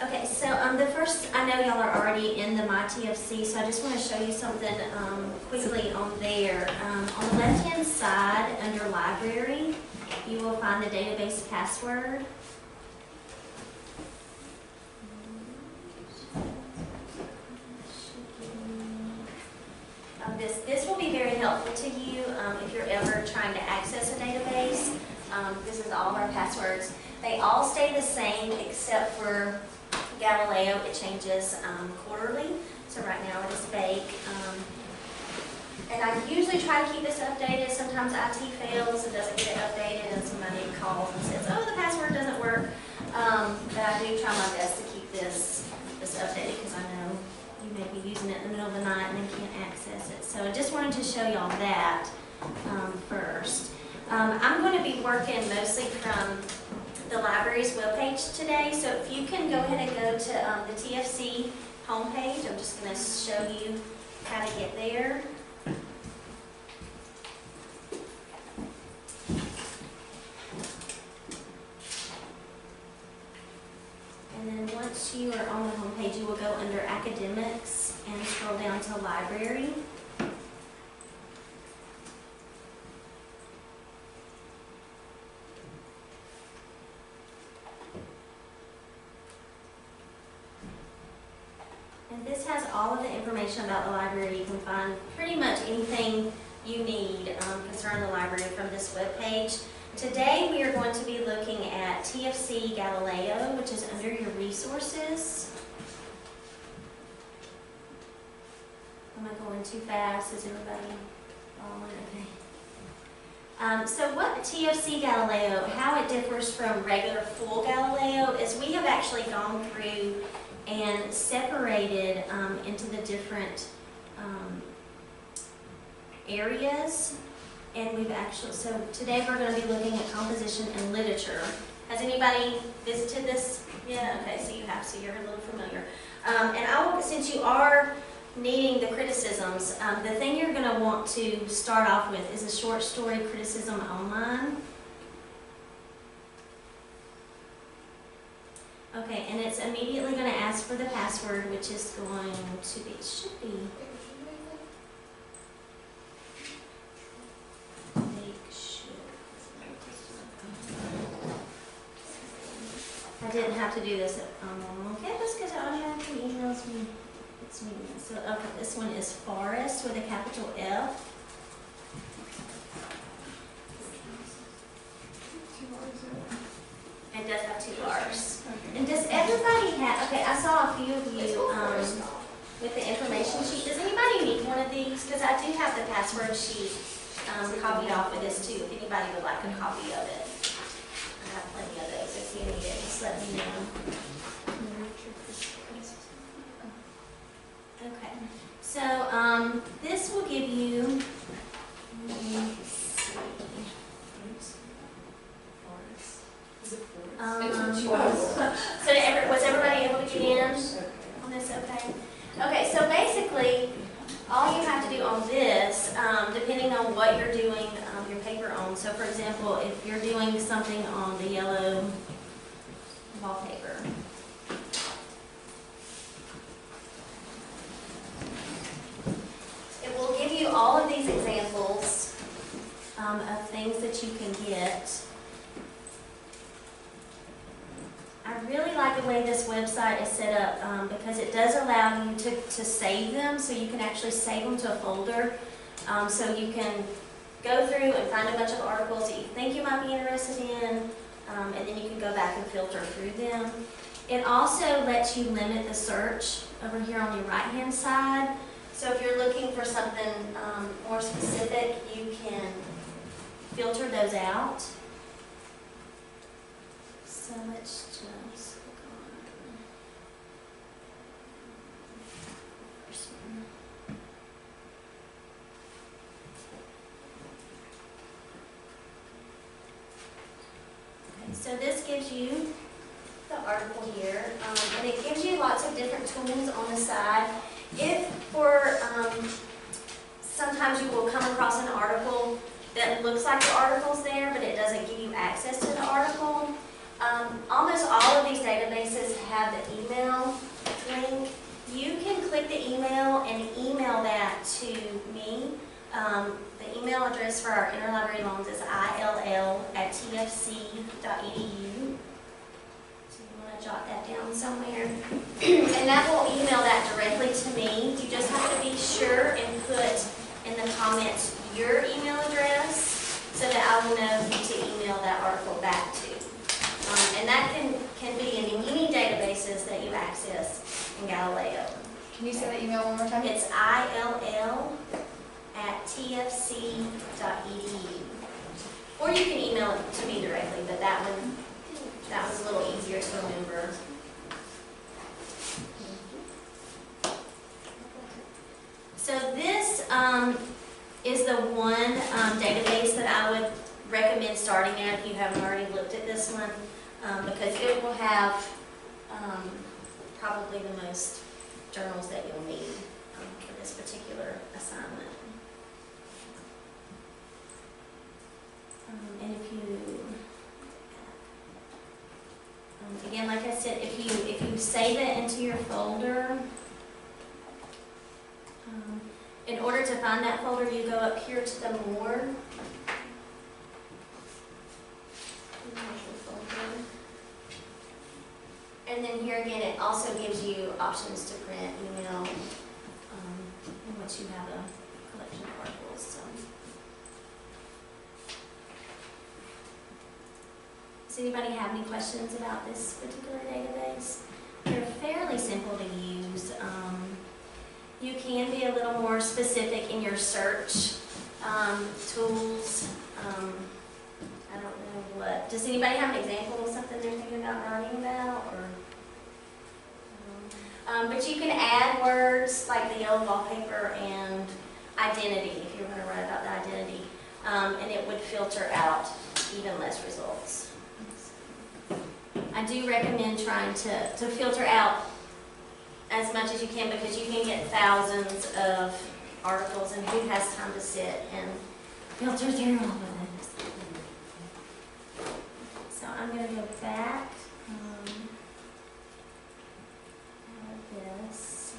Okay, so the first, I know y'all are already in the My TFC, so I just want to show you something quickly on there. On the left-hand side, under Library, you will find the database password. This will be very helpful to you if you're ever trying to access a database. This is all of our passwords. They all stay the same except for Galileo. It changes quarterly, so right now it is fake. And I usually try to keep this updated. Sometimes IT fails and doesn't get it updated, and somebody calls and says, "Oh, the password doesn't work." But I do try my best to keep this updated because I know you may be using it in the middle of the night and then can't access it. So I just wanted to show y'all that first. I'm going to be working mostly from the library's webpage today, so if you can go ahead and go to the TFC homepage, I'm just going to show you how to get there. And then once you are on the homepage, you will go under Academics and scroll down to Library. And this has all of the information about the library. You can find pretty much anything you need concerning the library from this webpage. Today we are going to be looking at TFC Galileo, which is under your resources. Am I going too fast? Is everybody following? Okay. So what TFC Galileo, how it differs from regular full Galileo is we have actually gone through and separated into the different areas. And we've actually, so today we're going to be looking at composition and literature. Has anybody visited this? Yeah, okay, so you have, so you're a little familiar. And I will, since you are needing the criticisms, the thing you're going to want to start off with is a short story criticism online. Okay, and it's immediately going to ask for the password, which is going to be, it should be. I didn't have to do this on campus because it automatically emails me. It's me. So, okay, this one is Forest with a capital F. It does have 2 bars. And does everybody have, okay, I saw a few of you with the information sheet. Does anybody need one of these? Because I do have the password sheet copied off with this too, if anybody would like a copy of it. I have plenty of those. If you need it, just let me know. Okay. So this will give you, so was everybody able to get in on this? Okay. Okay, so basically, all you have to do on this, depending on what you're doing your paper on. So, for example, if you're doing something on the yellow wallpaper, it will give you all of these examples of things that you can get. I really like the way this website is set up because it does allow you to save them, so you can actually save them to a folder. So you can go through and find a bunch of articles that you think you might be interested in, and then you can go back and filter through them. It also lets you limit the search over here on your right-hand side. So if you're looking for something more specific, you can filter those out. So let's just click on the first one. Okay, so this gives you the article here, and it gives you lots of different tools on the side. If for sometimes you will come across an article that looks like the article's there, but it doesn't give you access to the article. Almost all of these databases have the email The email address for our interlibrary loans is ill@tfc.edu. So you want to jot that down somewhere. And that will email that directly to me. You just have to be sure and put in the comments your email address so that I will know who to email that article back to. And that can be in any databases that you access in Galileo. Can you say that email one more time? It's ill@tfc.edu. Or you can email it to me directly, but that was a little easier to remember. So this is the one database that I would recommend starting at if you haven't already looked at this one, because it will have probably the most journals that you'll need for this particular assignment. And if you, again, like I said, if you save it into your folder, in order to find that folder, you go up here to the More. And then here again, it also gives you options to print, email, and once you have a collection of articles. So. Does anybody have any questions about this particular database? They're fairly simple to use. You can be a little more specific in your search tools. I don't know what. Does anybody have an example of something they're thinking about writing about? Or, but you can add words like the yellow wallpaper and identity if you're going to write about the identity, and it would filter out even less results. I do recommend trying to filter out as much as you can, because you can get thousands of articles, and who has time to sit and filter through all of those? So I'm going to go back out of this.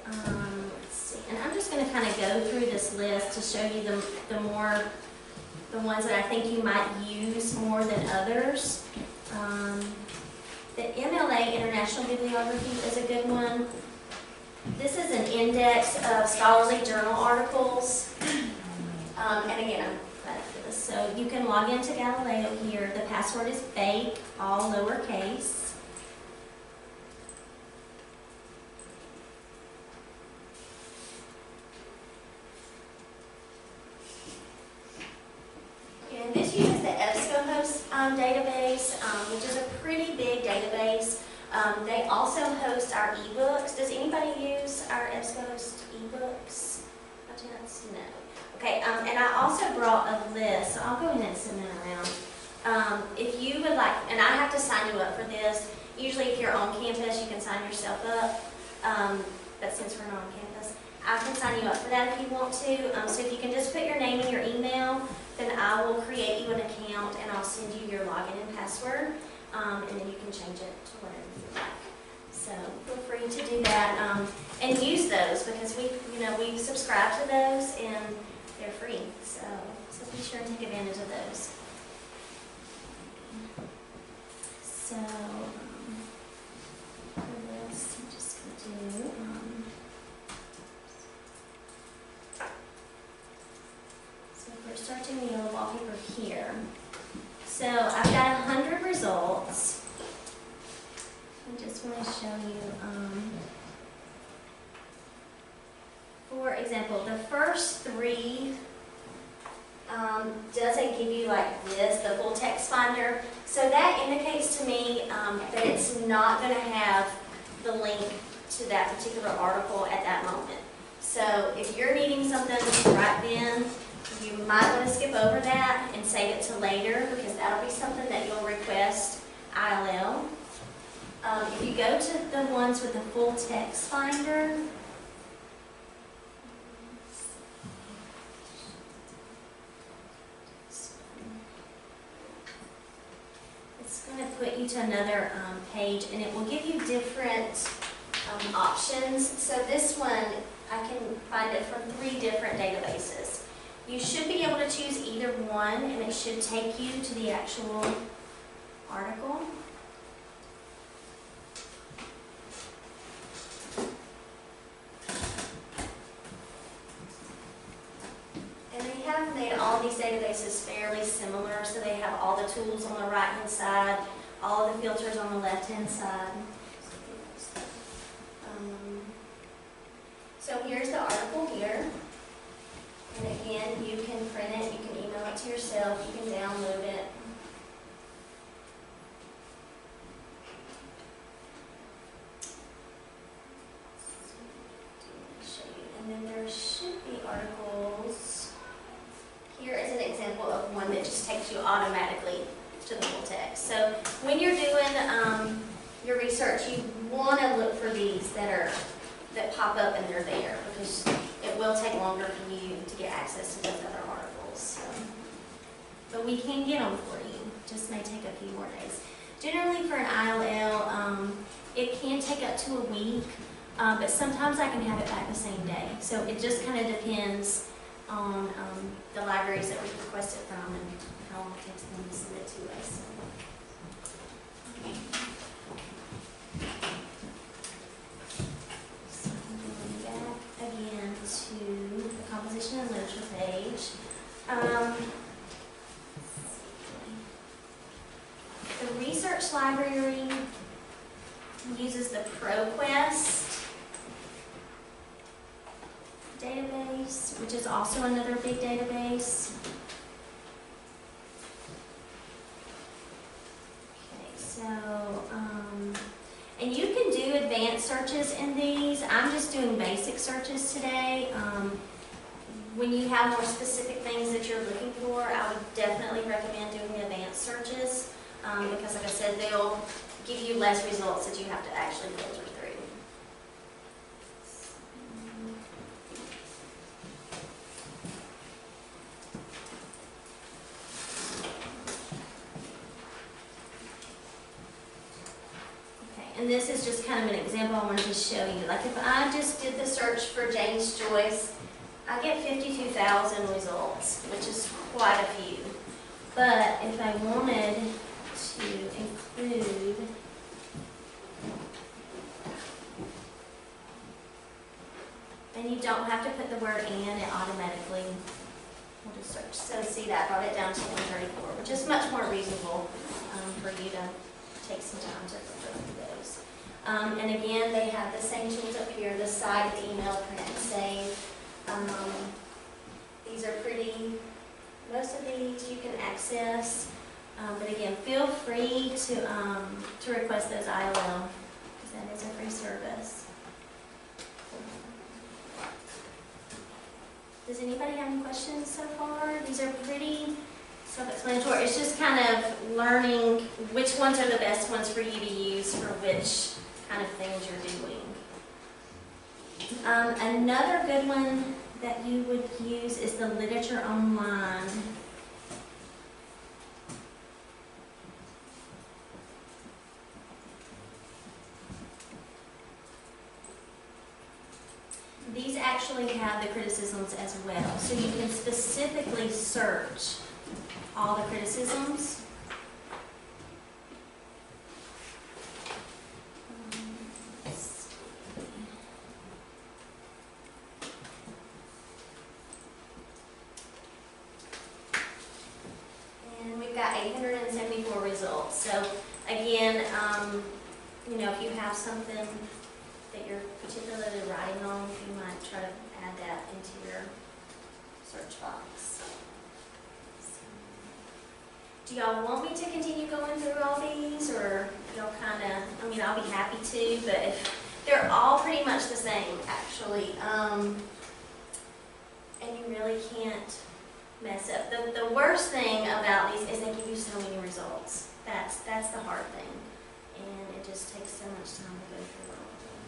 Okay, let's see. And I'm just going to kind of go through this list to show you the ones that I think you might use more than others. The MLA International Bibliography is a good one. This is an index of scholarly journal articles. And again, I'm glad for this. So you can log into Galileo here. The password is fake, all lowercase. And this uses the EBSCOhost database, which is a pretty big database. They also host our ebooks. Does anybody use our EBSCOhost ebooks? By chance? No. Okay, and I also brought a list, so I'll go ahead and send that around. If you would like, and I have to sign you up for this. Usually if you're on campus, you can sign yourself up, but since we're not on campus, I can sign you up for that if you want to. So if you can just put your name and your email, then I will create you an account and I'll send you your login and password, and then you can change it to whatever you like. So feel free to do that, and use those, because we subscribe to those and they're free. So be sure and take advantage of those. So for this, I'm just going to do. We're searching the yellow wallpaper here. So I've got 100 results. I just want to show you, for example, the first three doesn't give you like this, the full text finder. So that indicates to me that it's not going to have the link to that particular article at that moment. So if you're needing something right then, you might want to skip over that and save it to later, because that'll be something that you'll request ILL. If you go to the ones with the full text finder, it's going to put you to another page, and it will give you different options. So this one, I can find it from 3 different databases. You should be able to choose either one, and it should take you to the actual article. And they have made all these databases fairly similar, so they have all the tools on the right-hand side, all the filters on the left-hand side. So here's the article here. And again, you can print it, you can email it to yourself, you can download it. And then there should be articles. Here is an example of one that just takes you automatically to the full text. So when you're doing your research, you want to look for these that pop up and they're there, because it will take longer for you to get access to those other articles. So. But we can get them for you. Just may take a few more days. Generally for an ILL, it can take up to a week, but sometimes I can have it back the same day. So it just kind of depends on the libraries that we request it from and how long it takes them to send it to us. Okay. So I'm going back again to the composition and literature page. The research library uses the ProQuest database, which is also another big database. Okay, so, and you can do advanced searches in these. I'm just doing basic searches today. When you have more specific things that you're looking for, I would definitely recommend doing the advanced searches, because like I said, they'll give you less results that you have to actually filter through. And this is just kind of an example I wanted to show you. Like if I just did the search for James Joyce, I get 52,000 results, which is quite a few. But if I wanted to include and you don't have to put the word "and," it automatically will just search. So see, that brought it down to 134, which is much more reasonable for you to take some time to go through those. And again, they have the same tools up here, the cite, the email, print, and save. These are pretty, most of these you can access. But again, feel free to request those ILL, because that is a free service. Does anybody have any questions so far? These are pretty self-explanatory. It's just kind of learning which ones are the best ones for you to use for which kind of things you're doing. Another good one that you would use is the Literature Online. These actually have the criticisms as well, so you can specifically search all the criticisms. And we've got 874 results. So again, you know, if you have something that you're particularly writing on, you might try to add that into your search box. Do y'all want me to continue going through all these, or y'all kind of, I mean, I'll be happy to, but if they're all pretty much the same, actually. And you really can't mess up. The worst thing about these is they give you so many results. That's the hard thing. And it just takes so much time to go through all of them.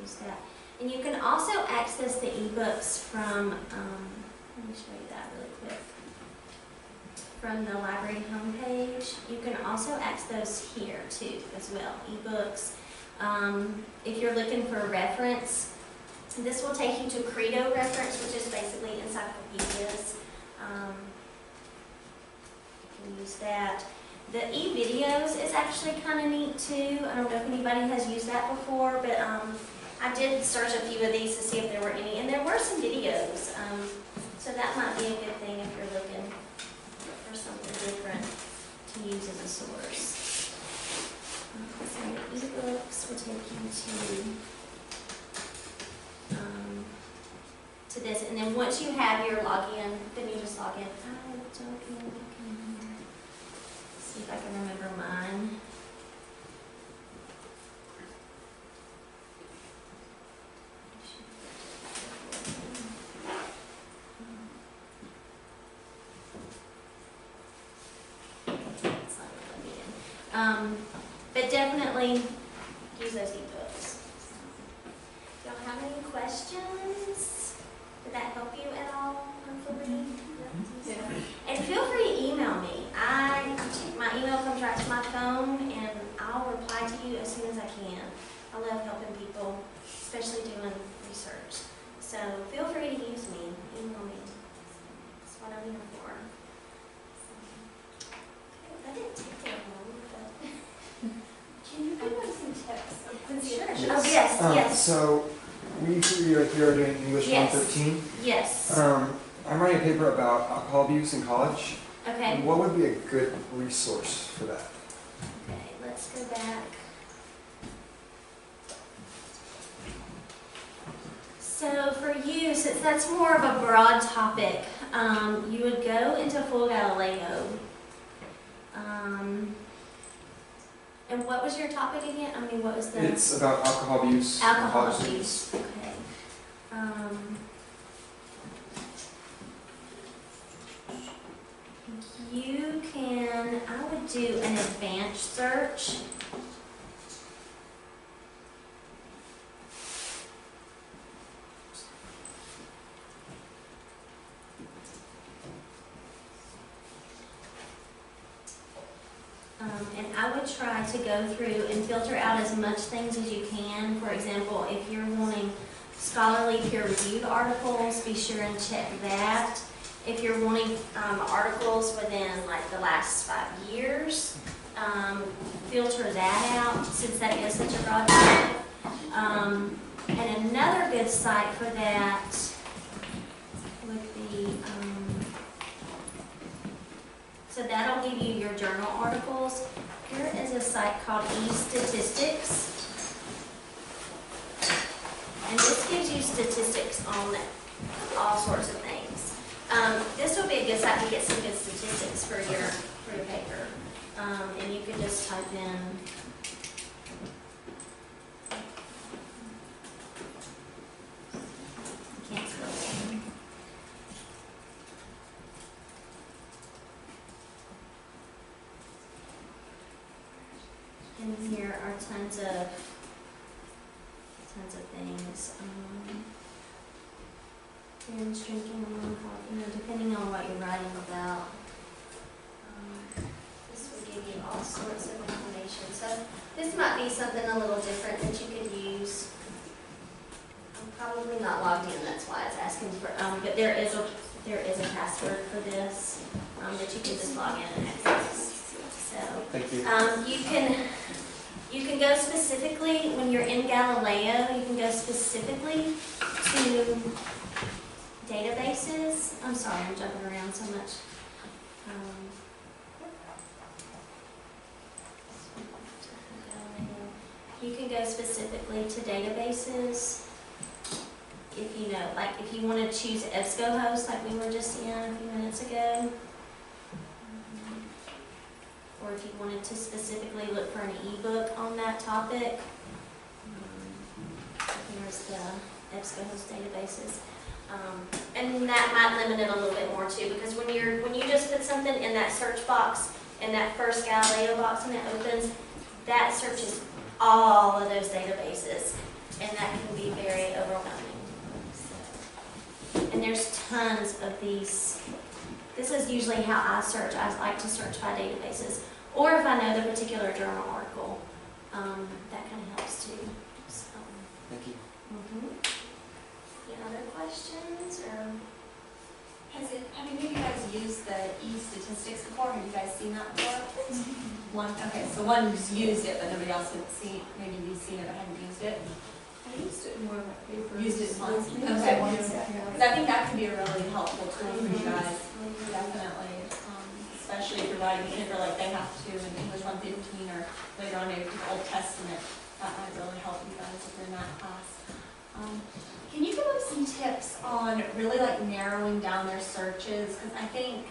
use that. And you can also access the ebooks from, let me show you that really quick. From the library homepage. You can also access those here too as well, ebooks. If you're looking for a reference, this will take you to Credo reference, which is basically encyclopedias. You can use that. The e-videos is actually kind of neat too. I don't know if anybody has used that before, but I did search a few of these to see if there were any, and there were some videos. So that might be a good thing if you're looking for something different to use as a source. So the ebooks will take you to this, and then once you have your login, then you just log in. I don't know. See if I can remember mine. But definitely use those ebooks. Do y'all have any questions? Did that help you at all, hopefully? Yeah. And feel free to email me. My email comes right to my phone, and I'll reply to you as soon as I can. I love helping people, especially doing research. So feel free to use me. Email me. That's what I'm here for. That didn't take that long, but... Can you give us some tips? Sure. Yes. Oh, yes, yes. So, we are here doing English Yes. 113. Yes. I'm writing a paper about alcohol abuse in college. Okay. What would be a good resource for that? Okay, let's go back. So for you, since that's more of a broad topic, you would go into full Galileo. And what was your topic again? I mean, what was the... It's about alcohol abuse. Alcohol in college abuse. students. Okay. You can, I would do an advanced search. And I would try to go through and filter out as much things as you can. For example, if you're wanting scholarly peer-reviewed articles, be sure and check that. If you're wanting articles within like the last 5 years, filter that out since that is such a broad topic. And another good site for that would be, so that'll give you your journal articles. Here is a site called eStatistics. And this gives you statistics on all sorts of things. This will be a good site to get some good statistics for your paper. And you can just type in can't spell it. And here are tons of things. Binge drinking, depending on what you're writing about. This will give you all sorts of information. So this might be something a little different that you could use. I'm probably not logged in, that's why it's asking for. But there is a password for this that you can just log in and access. So Thank you. you can go specifically when you're in Galileo. You can go specifically to databases. I'm sorry, I'm jumping around so much. You can go specifically to databases if you know, like if you want to choose EBSCOhost like we were just in a few minutes ago. Or if you wanted to specifically look for an ebook on that topic. Here's the EBSCOhost databases. And that might limit it a little bit more too, because when you just put something in that search box, in that first Galileo box and it opens, that search is all of those databases, and that can be very overwhelming. So, and there's tons of these. This is usually how I search. I like to search by databases, or if I know the particular journal article, that kind of helps too. So, Thank you. Any other questions or? Have any of you guys used the e-statistics before? Have you guys seen that before? One, okay, so one who's used it, but nobody else had seen, maybe you've seen it but hadn't used it. I used it in one of my papers. Used it once? Okay. Okay. Once, yeah. Because I think that could be a really helpful tool for you guys, definitely. Especially if you're writing a paper like they have to in English 115 or later on maybe to the Old Testament. That might really help you guys if you're in that class. Can you give us some tips on really like narrowing down their searches? Because I think,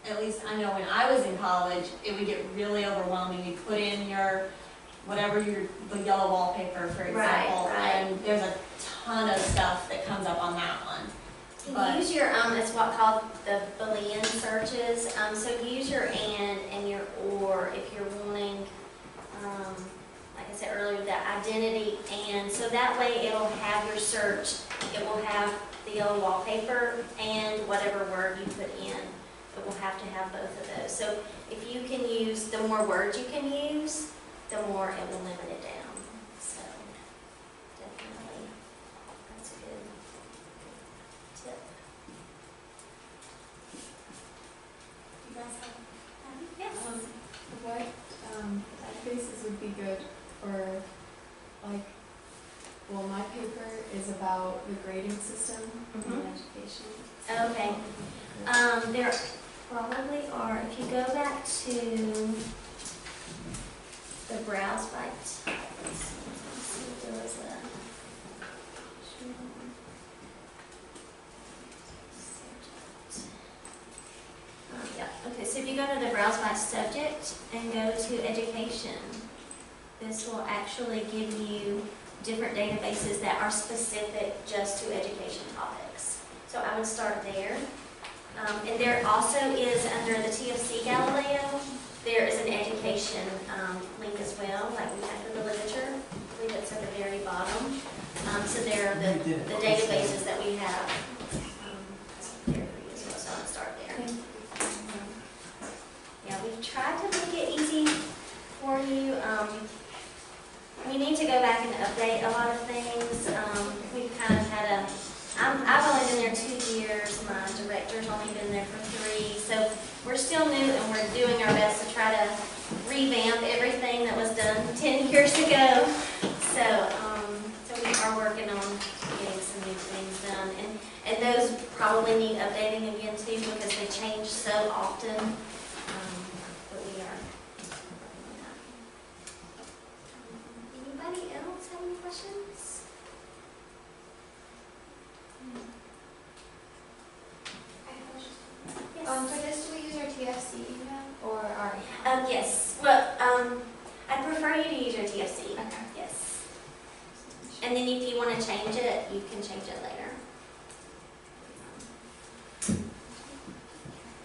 at least I know when I was in college, it would get really overwhelming. You put in your, whatever the yellow wallpaper, for example, Right. and there's a ton of stuff that comes up on that one. You use your, it's what called the Boolean searches. So use your and your or if you're wanting, like I said earlier, the identity and. So that way it'll have your search, it will have the yellow wallpaper and whatever word you put in. It will have to have both of those. So if you can use, the more words you can use, the more it will limit it down. So definitely, that's a good tip. You guys have? Yes. What databases would be good for, like, well, my paper is about the grading system in education. Okay. There probably are, if you go back to the browse by type, let's see if there was a. Yeah, okay, so if you go to the browse by subject and go to education, this will actually give you different databases that are specific just to education topics. So I would start there. And there also is, under the TFC Galileo, there is an education link as well, like we have for the literature. I believe it's at the very bottom. So there are the databases that we have there for you as well, so I'll start there. Yeah, we've tried to make it easy for you. We need to go back and update a lot of things. We've kind of had I've only been there 2 years, my director's only been there for 3, so we're still new and we're doing our best to try to revamp everything that was done 10 years ago. So, so we are working on getting some new things done, and those probably need updating again too because they change so often. But we are working on that. Anybody else have any questions? For this, do we use our TFC email or our? Yes. Well, I'd prefer you to use your TFC. Okay. Yes. And then if you want to change it, you can change it later.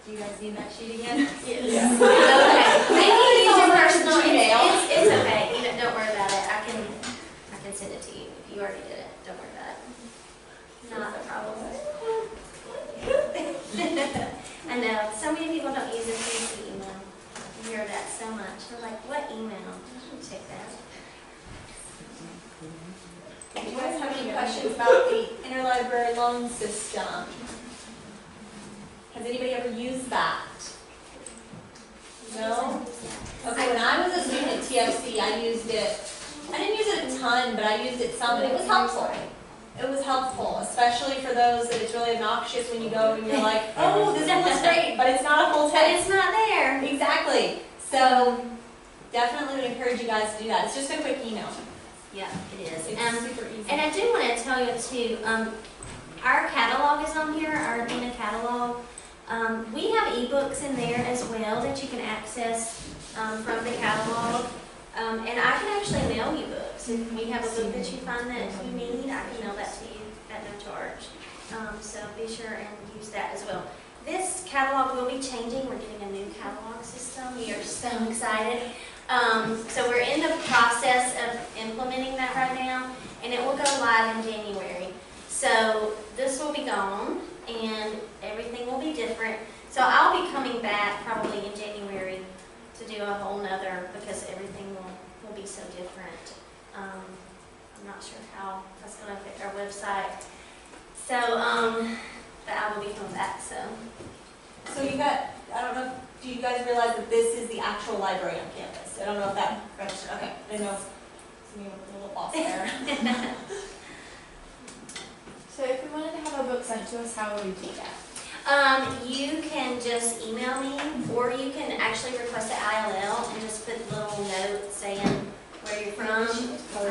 Do you guys need that sheet again? Yes. Okay. Maybe you use your personal Gmail. It's okay. You don't worry about it. I can send it to you. If you already did it, don't worry about it. Not a problem. I know. So many people don't use their TFC email. I hear that so much. They're like, what email? I should check that. Do you guys have any questions about the interlibrary loan system? Has anybody ever used that? No? Okay, when I was a student at TFC, I used it. I didn't use it a ton, but I used it some, and it was helpful. It was helpful, especially for those that it's really obnoxious when you go and you're like, oh, this one was great, but it's not a full But text. it's not there. Exactly. So definitely would encourage you guys to do that. It's just a quick email. Yeah, it is. It's super easy. And I do want to tell you too, our catalog is on here, our Athena catalog. We have ebooks in there as well that you can access from the catalog. And I can actually mail you books. If we have a book that you find that you need, I can mail that to you at no charge. So be sure and use that as well. This catalog will be changing. We're getting a new catalog system. We are so excited. So we're in the process of implementing that right now, and it will go live in January. So this will be gone, and everything will be different. So I'll be coming back probably in January to do a whole nother, because everything will be so different. I'm not sure how that's going to affect our website. So, but I will be coming back, so. So you got, I don't know, do you guys realize that this is the actual library on campus? I don't know if that registered, okay, I didn't know if somebody was a little off there. So if we wanted to have a book sent to us, how would we do that? You can just email me, or you can actually request an ILL and just put little notes saying where you're from. I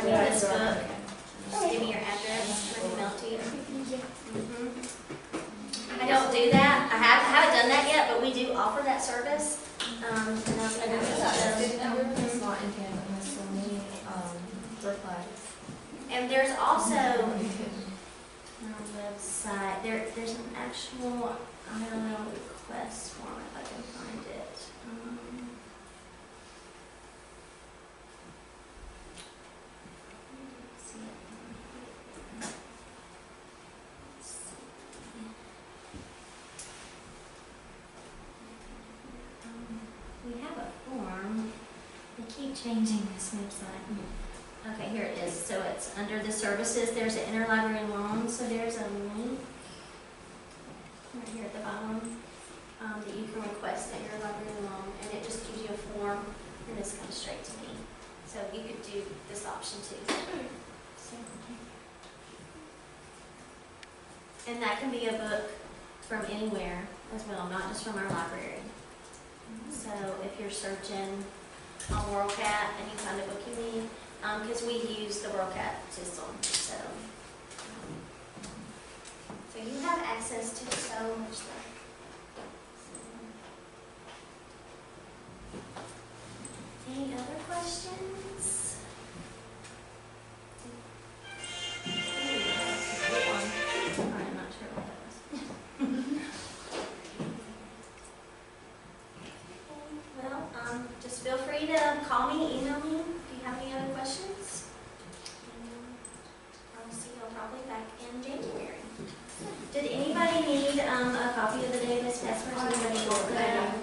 need this book. Just give me your address and email it to you. I don't do that. I haven't done that yet, but we do offer that service. And Did everyone slot in tandem with so many replies? And there's also our website. There's an actual ILL request form if I can find it. We have a form. They keep changing this website. Okay, here it is. So it's under the services. There's an interlibrary loan. So there's a link right here at the bottom that you can request the interlibrary loan, and it just gives you a form, and this comes straight to me. So you could do this option too. So, and that can be a book from anywhere as well, not just from our library. So if you're searching on WorldCat and you find a book you need, because we use the WorldCat system, so you have access to so much stuff. Any other questions? I'm not sure what that was. Well, just feel free to call me, email me if you have any other questions. I'll see you probably back in January. Did anybody need a copy of the database passwords? Anybody want that?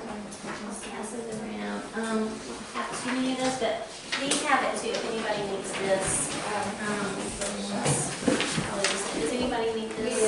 I'll pass those around. I have too many of those, but these have it too if anybody needs this. Does anybody need this?